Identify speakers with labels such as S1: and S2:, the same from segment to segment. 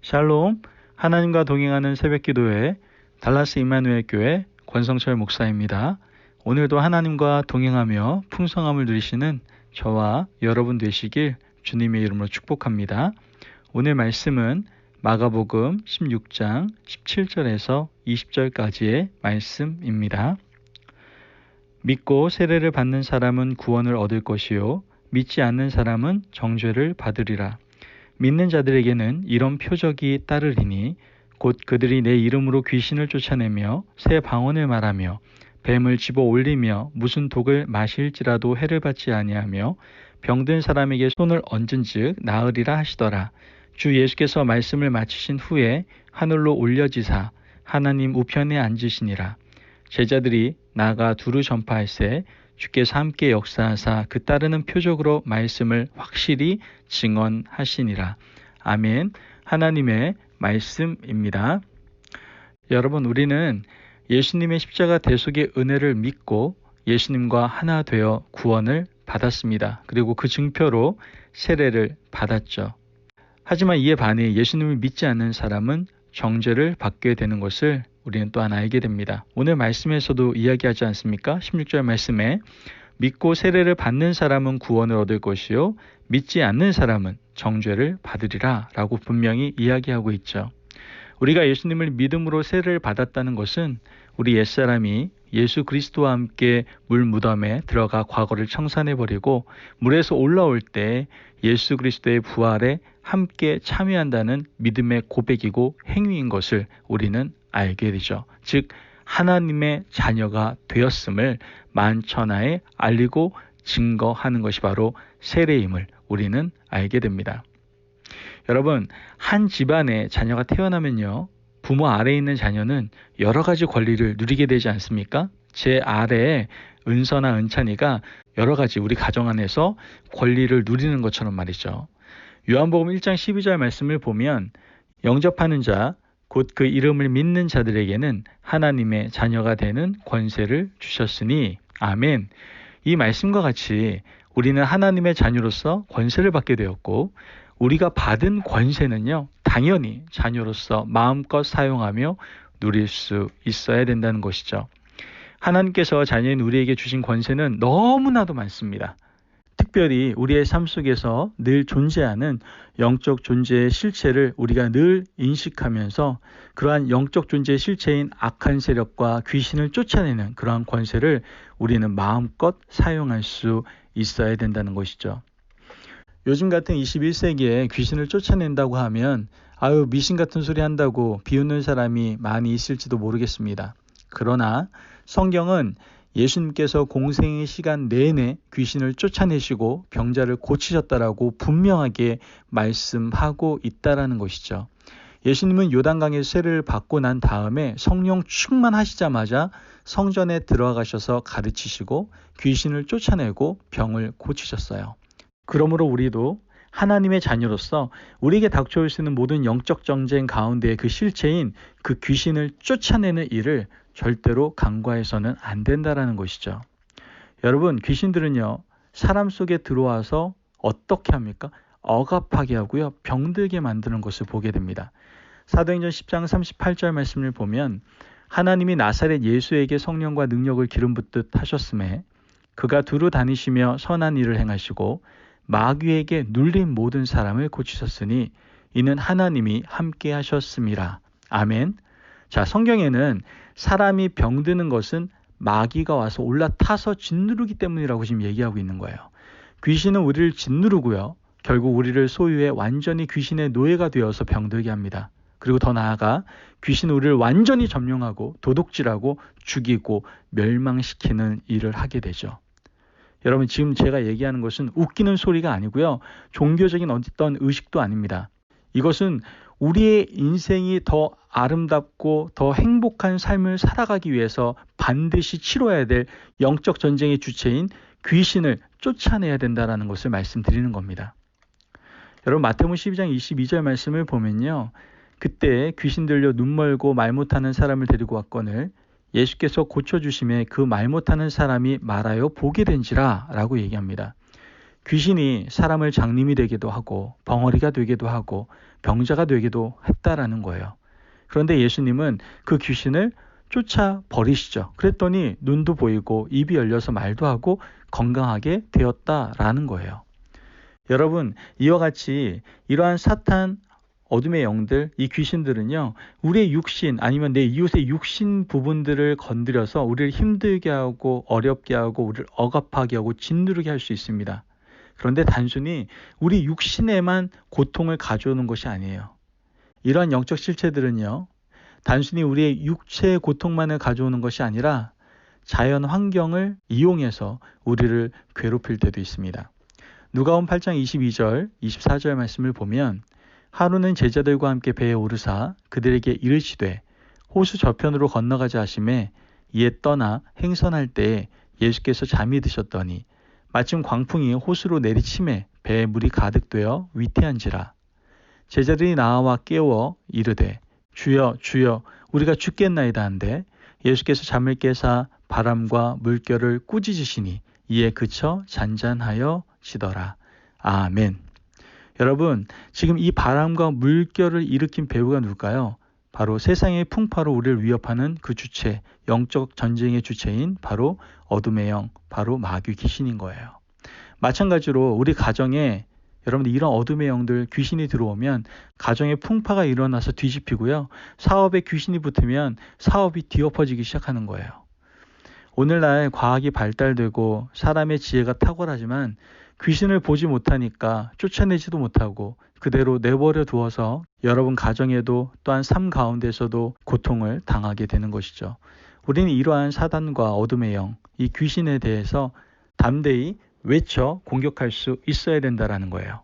S1: 샬롬, 하나님과 동행하는 새벽기도회 달라스 임마누엘 교회 권성철 목사입니다. 오늘도 하나님과 동행하며 풍성함을 누리시는 저와 여러분 되시길 주님의 이름으로 축복합니다. 오늘 말씀은 마가복음 16장 17절에서 20절까지의 말씀입니다. 믿고 세례를 받는 사람은 구원을 얻을 것이요 믿지 않는 사람은 정죄를 받으리라. 믿는 자들에게는 이런 표적이 따르리니 곧 그들이 내 이름으로 귀신을 쫓아내며 새 방언을 말하며 뱀을 집어 올리며 무슨 독을 마실지라도 해를 받지 아니하며 병든 사람에게 손을 얹은즉 나으리라 하시더라. 주 예수께서 말씀을 마치신 후에 하늘로 올려지사 하나님 우편에 앉으시니라. 제자들이 나가 두루 전파할세 주께서 함께 역사하사 그 따르는 표적으로 말씀을 확실히 증언하시니라. 아멘. 하나님의 말씀입니다. 여러분, 우리는 예수님의 십자가 대속의 은혜를 믿고 예수님과 하나 되어 구원을 받았습니다. 그리고 그 증표로 세례를 받았죠. 하지만 이에 반해 예수님을 믿지 않는 사람은 정죄를 받게 되는 것을 우리는 또한 알게 됩니다. 오늘 말씀에서도 이야기하지 않습니까? 16절 말씀에 믿고 세례를 받는 사람은 구원을 얻을 것이요 믿지 않는 사람은 정죄를 받으리라 라고 분명히 이야기하고 있죠. 우리가 예수님을 믿음으로 세례를 받았다는 것은 우리 옛사람이 예수 그리스도와 함께 물 무덤에 들어가 과거를 청산해버리고 물에서 올라올 때 예수 그리스도의 부활에 함께 참여한다는 믿음의 고백이고 행위인 것을 우리는 알게 되죠. 즉 하나님의 자녀가 되었음을 만천하에 알리고 증거하는 것이 바로 세례임을 우리는 알게 됩니다. 여러분, 한 집안에 자녀가 태어나면요, 부모 아래에 있는 자녀는 여러 가지 권리를 누리게 되지 않습니까? 제 아래에 은서나 은찬이가 여러 가지 우리 가정 안에서 권리를 누리는 것처럼 말이죠. 요한복음 1장 12절 말씀을 보면 영접하는 자, 곧 그 이름을 믿는 자들에게는 하나님의 자녀가 되는 권세를 주셨으니 아멘. 이 말씀과 같이 우리는 하나님의 자녀로서 권세를 받게 되었고 우리가 받은 권세는요, 당연히 자녀로서 마음껏 사용하며 누릴 수 있어야 된다는 것이죠. 하나님께서 자녀인 우리에게 주신 권세는 너무나도 많습니다. 특별히 우리의 삶 속에서 늘 존재하는 영적 존재의 실체를 우리가 늘 인식하면서 그러한 영적 존재의 실체인 악한 세력과 귀신을 쫓아내는 그러한 권세를 우리는 마음껏 사용할 수 있어야 된다는 것이죠. 요즘 같은 21세기에 귀신을 쫓아낸다고 하면 미신 같은 소리 한다고 비웃는 사람이 많이 있을지도 모르겠습니다. 그러나 성경은 예수님께서 공생의 시간 내내 귀신을 쫓아내시고 병자를 고치셨다라고 분명하게 말씀하고 있다라는 것이죠. 예수님은 요단강에서 세례를 받고 난 다음에 성령 충만하시자마자 성전에 들어가셔서 가르치시고 귀신을 쫓아내고 병을 고치셨어요. 그러므로 우리도 하나님의 자녀로서 우리에게 닥쳐올 수 있는 모든 영적 전쟁 가운데 그 실체인 그 귀신을 쫓아내는 일을 절대로 간과해서는 안 된다라는 것이죠. 여러분, 귀신들은요, 사람 속에 들어와서 어떻게 합니까? 억압하게 하고요, 병들게 만드는 것을 보게 됩니다. 사도행전 10장 38절 말씀을 보면 하나님이 나사렛 예수에게 성령과 능력을 기름 붓듯 하셨음에 그가 두루 다니시며 선한 일을 행하시고 마귀에게 눌린 모든 사람을 고치셨으니 이는 하나님이 함께 하셨음이라. 아멘. 자, 성경에는 사람이 병드는 것은 마귀가 와서 올라타서 짓누르기 때문이라고 지금 얘기하고 있는 거예요. 귀신은 우리를 짓누르고요, 결국 우리를 소유해 완전히 귀신의 노예가 되어서 병들게 합니다. 그리고 더 나아가 귀신은 우리를 완전히 점령하고 도둑질하고 죽이고 멸망시키는 일을 하게 되죠. 여러분, 지금 제가 얘기하는 것은 웃기는 소리가 아니고요, 종교적인 어떤 의식도 아닙니다. 이것은 우리의 인생이 더 아름답고 더 행복한 삶을 살아가기 위해서 반드시 치러야 될 영적 전쟁의 주체인 귀신을 쫓아내야 된다는 것을 말씀드리는 겁니다. 여러분, 마태복음 12장 22절 말씀을 보면요, 그때 귀신 들려 눈 멀고 말 못하는 사람을 데리고 왔거늘 예수께서 고쳐주심에 그 말 못하는 사람이 말하여 보게 된지라 라고 얘기합니다. 귀신이 사람을 장님이 되기도 하고 벙어리가 되기도 하고 병자가 되기도 했다라는 거예요. 그런데 예수님은 그 귀신을 쫓아버리시죠. 그랬더니 눈도 보이고 입이 열려서 말도 하고 건강하게 되었다라는 거예요. 여러분, 이와 같이 이러한 사탄, 어둠의 영들, 이 귀신들은요, 우리의 육신 아니면 내 이웃의 육신 부분들을 건드려서 우리를 힘들게 하고 어렵게 하고 우리를 억압하게 하고 짓누르게 할 수 있습니다. 그런데 단순히 우리 육신에만 고통을 가져오는 것이 아니에요. 이러한 영적 실체들은요, 단순히 우리의 육체의 고통만을 가져오는 것이 아니라 자연 환경을 이용해서 우리를 괴롭힐 때도 있습니다. 누가복음 8장 22절, 24절 말씀을 보면 하루는 제자들과 함께 배에 오르사 그들에게 이르시되 호수 저편으로 건너가자 하시매 이에 떠나 행선할 때에 예수께서 잠이 드셨더니 마침 광풍이 호수로 내리치매 배에 물이 가득 되어 위태한지라. 제자들이 나와 깨워 이르되 주여 주여 우리가 죽겠나이다 한데 예수께서 잠을 깨사 바람과 물결을 꾸짖으시니 이에 그쳐 잔잔하여 지더라. 아멘. 여러분, 지금 이 바람과 물결을 일으킨 배후가 누굴까요? 바로 세상의 풍파로 우리를 위협하는 그 주체, 영적 전쟁의 주체인 바로 어둠의 영, 바로 마귀 귀신인 거예요. 마찬가지로 우리 가정에 여러분들 이런 어둠의 영들, 귀신이 들어오면 가정에 풍파가 일어나서 뒤집히고요. 사업에 귀신이 붙으면 사업이 뒤엎어지기 시작하는 거예요. 오늘날 과학이 발달되고 사람의 지혜가 탁월하지만 귀신을 보지 못하니까 쫓아내지도 못하고 그대로 내버려 두어서 여러분 가정에도 또한 삶 가운데서도 고통을 당하게 되는 것이죠. 우리는 이러한 사단과 어둠의 영, 이 귀신에 대해서 담대히 외쳐 공격할 수 있어야 된다라는 거예요.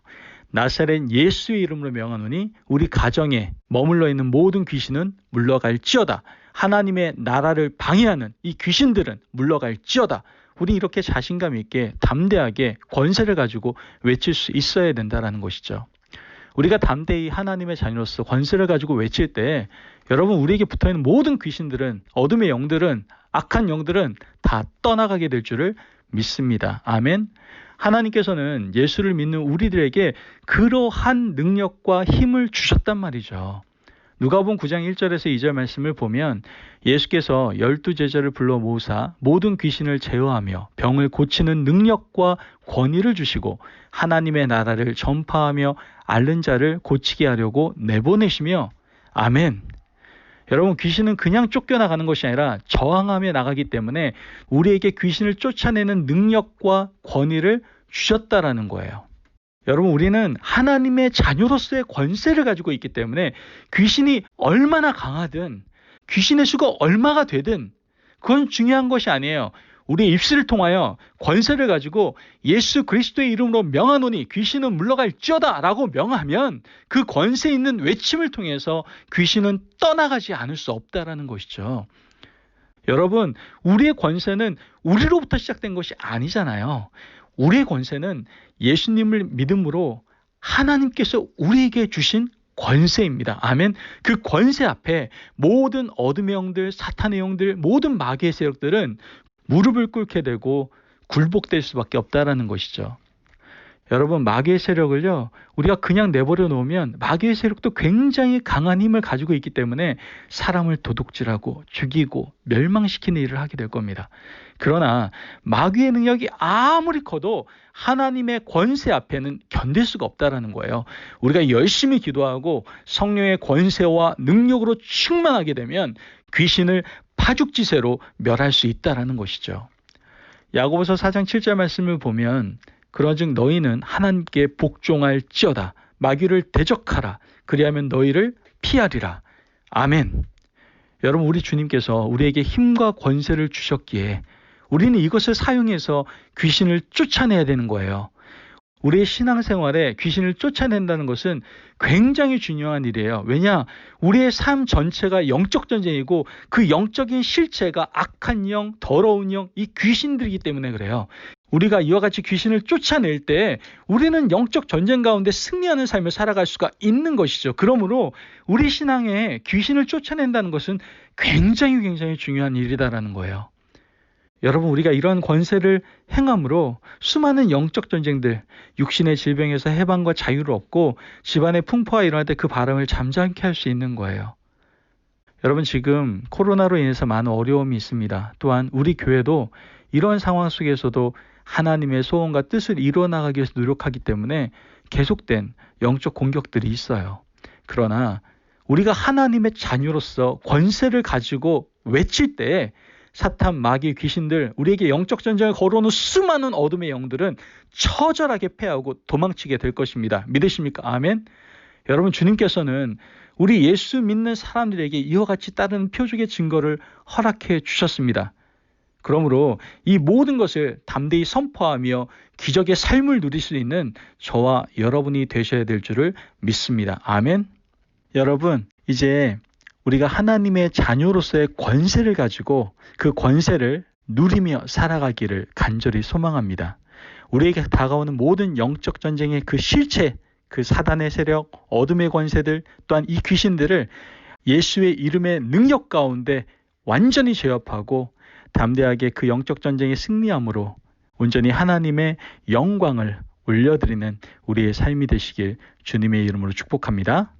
S1: 나사렛 예수의 이름으로 명하노니 우리 가정에 머물러 있는 모든 귀신은 물러갈지어다. 하나님의 나라를 방해하는 이 귀신들은 물러갈지어다. 우리 이렇게 자신감 있게 담대하게 권세를 가지고 외칠 수 있어야 된다라는 것이죠. 우리가 담대히 하나님의 자녀로서 권세를 가지고 외칠 때 여러분 우리에게 붙어있는 모든 귀신들은 어둠의 영들은 악한 영들은 다 떠나가게 될 줄을 믿습니다. 아멘. 하나님께서는 예수를 믿는 우리들에게 그러한 능력과 힘을 주셨단 말이죠. 누가복음 9장 1절에서 2절 말씀을 보면 예수께서 12제자를 불러 모으사 모든 귀신을 제어하며 병을 고치는 능력과 권위를 주시고 하나님의 나라를 전파하며 앓는 자를 고치게 하려고 내보내시며 아멘. 여러분 귀신은 그냥 쫓겨나가는 것이 아니라 저항하며 나가기 때문에 우리에게 귀신을 쫓아내는 능력과 권위를 주셨다라는 거예요. 여러분 우리는 하나님의 자녀로서의 권세를 가지고 있기 때문에 귀신이 얼마나 강하든 귀신의 수가 얼마가 되든 그건 중요한 것이 아니에요. 우리의 입술을 통하여 권세를 가지고 예수 그리스도의 이름으로 명하노니 귀신은 물러갈지어다 라고 명하면 그 권세 있는 외침을 통해서 귀신은 떠나가지 않을 수 없다라는 것이죠. 여러분 우리의 권세는 우리로부터 시작된 것이 아니잖아요. 우리의 권세는 예수님을 믿음으로 하나님께서 우리에게 주신 권세입니다. 아멘. 그 권세 앞에 모든 어둠의 영들, 사탄의 영들, 모든 마귀의 세력들은 무릎을 꿇게 되고 굴복될 수밖에 없다라는 것이죠. 여러분 마귀의 세력을요 우리가 그냥 내버려 놓으면 마귀의 세력도 굉장히 강한 힘을 가지고 있기 때문에 사람을 도둑질하고 죽이고 멸망시키는 일을 하게 될 겁니다. 그러나 마귀의 능력이 아무리 커도 하나님의 권세 앞에는 견딜 수가 없다라는 거예요. 우리가 열심히 기도하고 성령의 권세와 능력으로 충만하게 되면 귀신을 파죽지세로 멸할 수 있다라는 것이죠. 야고보서 4장 7절 말씀을 보면 그러즉 너희는 하나님께 복종할지어다. 마귀를 대적하라. 그리하면 너희를 피하리라. 아멘. 여러분 우리 주님께서 우리에게 힘과 권세를 주셨기에 우리는 이것을 사용해서 귀신을 쫓아내야 되는 거예요. 우리의 신앙생활에 귀신을 쫓아낸다는 것은 굉장히 중요한 일이에요. 왜냐? 우리의 삶 전체가 영적 전쟁이고 그 영적인 실체가 악한 영, 더러운 영, 이 귀신들이기 때문에 그래요. 우리가 이와 같이 귀신을 쫓아낼 때 우리는 영적 전쟁 가운데 승리하는 삶을 살아갈 수가 있는 것이죠. 그러므로 우리 신앙에 귀신을 쫓아낸다는 것은 굉장히 중요한 일이다라는 거예요. 여러분, 우리가 이런 권세를 행함으로 수많은 영적 전쟁들, 육신의 질병에서 해방과 자유를 얻고 집안의 풍파가 일어날 때 그 바람을 잠잠케 할 수 있는 거예요. 여러분, 지금 코로나로 인해서 많은 어려움이 있습니다. 또한 우리 교회도 이런 상황 속에서도 하나님의 소원과 뜻을 이루어나가기 위해서 노력하기 때문에 계속된 영적 공격들이 있어요. 그러나 우리가 하나님의 자녀로서 권세를 가지고 외칠 때 사탄, 마귀, 귀신들, 우리에게 영적 전쟁을 걸어오는 수많은 어둠의 영들은 처절하게 패하고 도망치게 될 것입니다. 믿으십니까? 아멘. 여러분, 주님께서는 우리 예수 믿는 사람들에게 이와 같이 따르는 표적의 증거를 허락해 주셨습니다. 그러므로 이 모든 것을 담대히 선포하며 기적의 삶을 누릴 수 있는 저와 여러분이 되셔야 될 줄을 믿습니다. 아멘. 여러분, 이제 우리가 하나님의 자녀로서의 권세를 가지고 그 권세를 누리며 살아가기를 간절히 소망합니다. 우리에게 다가오는 모든 영적 전쟁의 그 실체, 그 사단의 세력, 어둠의 권세들, 또한 이 귀신들을 예수의 이름의 능력 가운데 완전히 제압하고 담대하게 그 영적 전쟁에 승리함으로 온전히 하나님의 영광을 올려드리는 우리의 삶이 되시길 주님의 이름으로 축복합니다.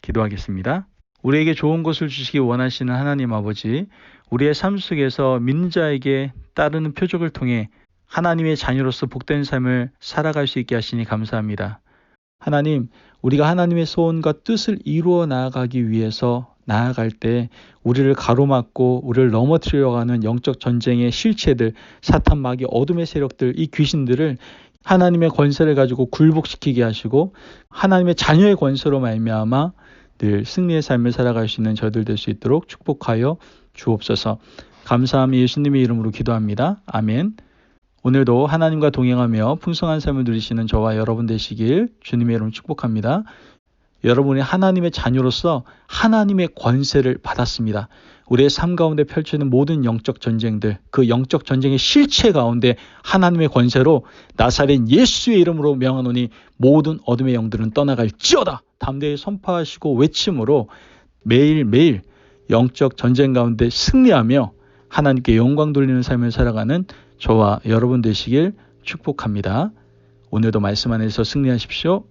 S1: 기도하겠습니다. 우리에게 좋은 것을 주시기 원하시는 하나님 아버지, 우리의 삶 속에서 믿는 자에게 따르는 표적을 통해 하나님의 자녀로서 복된 삶을 살아갈 수 있게 하시니 감사합니다. 하나님, 우리가 하나님의 소원과 뜻을 이루어 나아가기 위해서 나아갈 때 우리를 가로막고 우리를 넘어뜨리려고 하는 영적 전쟁의 실체들, 사탄, 마귀, 어둠의 세력들, 이 귀신들을 하나님의 권세를 가지고 굴복시키게 하시고 하나님의 자녀의 권세로 말미암아 늘 승리의 삶을 살아갈 수 있는 저희들 될 수 있도록 축복하여 주옵소서. 감사함이 예수님의 이름으로 기도합니다. 아멘. 오늘도 하나님과 동행하며 풍성한 삶을 누리시는 저와 여러분 되시길 주님의 이름으로 축복합니다. 여러분이 하나님의 자녀로서 하나님의 권세를 받았습니다. 우리의 삶 가운데 펼치는 모든 영적 전쟁들, 그 영적 전쟁의 실체 가운데 하나님의 권세로 나사렛 예수의 이름으로 명하노니 모든 어둠의 영들은 떠나갈지어다. 담대히 선포하시고 외침으로 매일매일 영적 전쟁 가운데 승리하며 하나님께 영광 돌리는 삶을 살아가는 저와 여러분 되시길 축복합니다. 오늘도 말씀 안에서 승리하십시오.